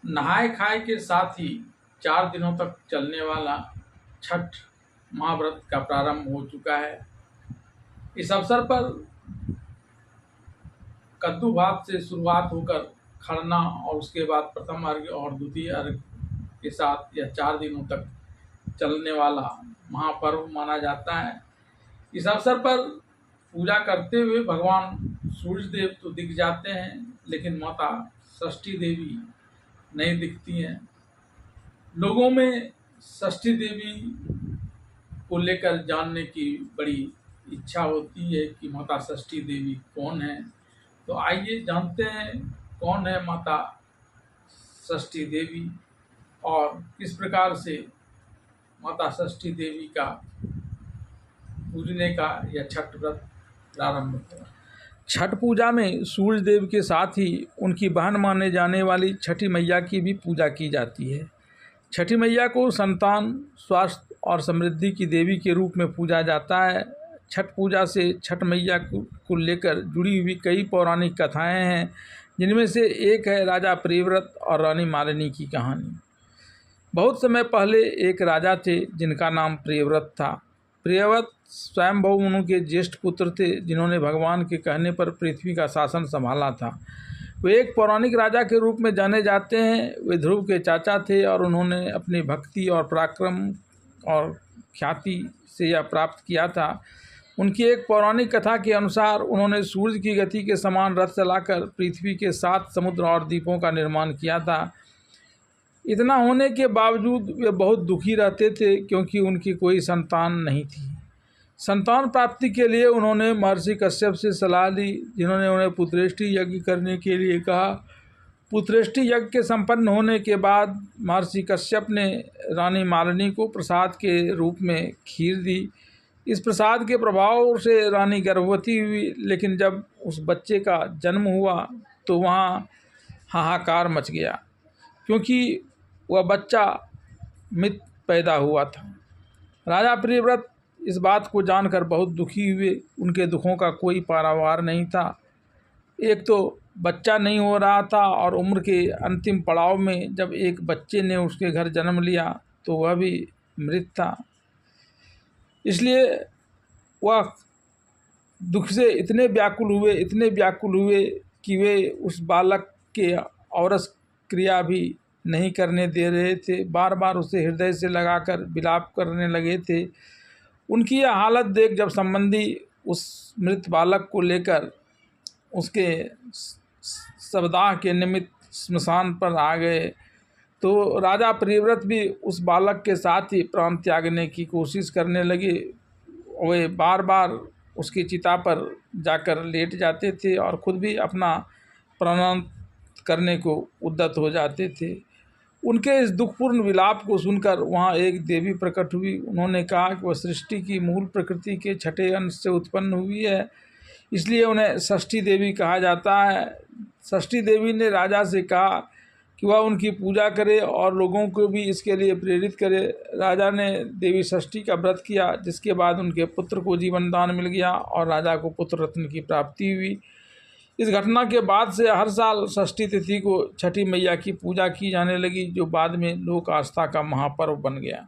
नहाय खाए के साथ ही 4 दिनों तक चलने वाला छठ महाव्रत का प्रारंभ हो चुका है। इस अवसर पर कद्दू भात से शुरुआत होकर खरना और उसके बाद प्रथम अर्घ्य और द्वितीय अर्घ्य के साथ यह 4 दिनों तक चलने वाला महापर्व माना जाता है। इस अवसर पर पूजा करते हुए भगवान सूर्य देव तो दिख जाते हैं, लेकिन माता षष्ठी देवी नहीं दिखती हैं। लोगों में षष्ठी देवी को लेकर जानने की बड़ी इच्छा होती है कि माता षष्ठी देवी कौन है। तो आइए जानते हैं कौन है माता षष्ठी देवी और किस प्रकार से माता षष्ठी देवी का पूजने का यह छठ व्रत प्रारंभ हुआ। छठ पूजा में सूर्य देव के साथ ही उनकी बहन माने जाने वाली छठी मैया की भी पूजा की जाती है। छठी मैया को संतान, स्वास्थ्य और समृद्धि की देवी के रूप में पूजा जाता है। छठ पूजा से छठ मैया को लेकर जुड़ी हुई कई पौराणिक कथाएं हैं, जिनमें से एक है राजा प्रियव्रत और रानी मालिनी की कहानी। बहुत समय पहले एक राजा थे जिनका नाम प्रियव्रत था। प्रियव्रत स्वयंभू मनु के ज्येष्ठ पुत्र थे, जिन्होंने भगवान के कहने पर पृथ्वी का शासन संभाला था। वे एक पौराणिक राजा के रूप में जाने जाते हैं। वे ध्रुव के चाचा थे और उन्होंने अपनी भक्ति और पराक्रम और ख्याति से यह प्राप्त किया था। उनकी एक पौराणिक कथा के अनुसार उन्होंने सूर्य की गति के समान रथ चलाकर पृथ्वी के 7 समुद्र और द्वीपों का निर्माण किया था। इतना होने के बावजूद वे बहुत दुखी रहते थे, क्योंकि उनकी कोई संतान नहीं थी। संतान प्राप्ति के लिए उन्होंने महर्षि कश्यप से सलाह ली, जिन्होंने उन्हें पुत्रेष्टि यज्ञ करने के लिए कहा। पुत्रेष्टि यज्ञ के संपन्न होने के बाद महर्षि कश्यप ने रानी मालिनी को प्रसाद के रूप में खीर दी। इस प्रसाद के प्रभाव से रानी गर्भवती हुई, लेकिन जब उस बच्चे का जन्म हुआ तो वहाँ हाहाकार मच गया, क्योंकि वह बच्चा मृत पैदा हुआ था। राजा प्रियव्रत इस बात को जानकर बहुत दुखी हुए। उनके दुखों का कोई पारावार नहीं था। एक तो बच्चा नहीं हो रहा था और उम्र के अंतिम पड़ाव में जब एक बच्चे ने उसके घर जन्म लिया तो वह भी मृत था। इसलिए वह दुख से इतने व्याकुल हुए कि वे उस बालक के औरस क्रिया भी नहीं करने दे रहे थे। बार बार उसे हृदय से लगाकर विलाप करने लगे थे। उनकी यह हालत देख जब संबंधी उस मृत बालक को लेकर उसके शवदाह के निमित्त स्मशान पर आ गए, तो राजा प्रियव्रत भी उस बालक के साथ ही प्राण त्यागने की कोशिश करने लगे। वे बार बार उसकी चिता पर जाकर लेट जाते थे और खुद भी अपना प्राणांत करने को उद्यत हो जाते थे। उनके इस दुखपूर्ण विलाप को सुनकर वहाँ एक देवी प्रकट हुई। उन्होंने कहा कि वह सृष्टि की मूल प्रकृति के छठे अंश से उत्पन्न हुई है, इसलिए उन्हें षष्ठी देवी कहा जाता है। षष्ठी देवी ने राजा से कहा कि वह उनकी पूजा करे और लोगों को भी इसके लिए प्रेरित करे। राजा ने देवी षष्ठी का व्रत किया, जिसके बाद उनके पुत्र को जीवन दान मिल गया और राजा को पुत्र रत्न की प्राप्ति हुई। इस घटना के बाद से हर साल षष्ठी तिथि को छठी मैया की पूजा की जाने लगी, जो बाद में लोक आस्था का महापर्व बन गया।